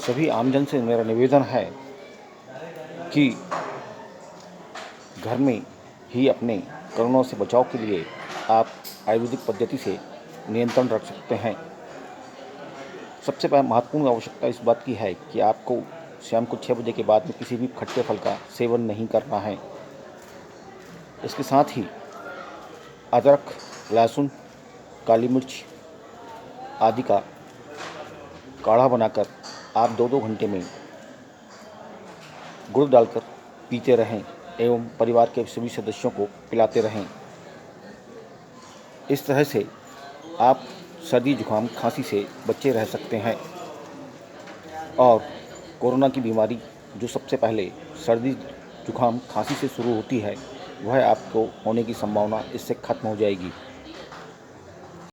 सभी आमजन से मेरा निवेदन है कि घर में ही अपने कोरोना से बचाव के लिए आप आयुर्वेदिक पद्धति से नियंत्रण रख सकते हैं। सबसे महत्वपूर्ण आवश्यकता इस बात की है कि आपको शाम को 6 बजे के बाद में किसी भी खट्टे फल का सेवन नहीं करना है। इसके साथ ही अदरक, लहसुन, काली मिर्च आदि का काढ़ा बनाकर आप 2-2 घंटे में गुड़ डालकर पीते रहें एवं परिवार के सभी सदस्यों को पिलाते रहें। इस तरह से आप सर्दी जुकाम खांसी से बचे रह सकते हैं और कोरोना की बीमारी जो सबसे पहले सर्दी जुकाम खांसी से शुरू होती है वह आपको होने की संभावना इससे खत्म हो जाएगी।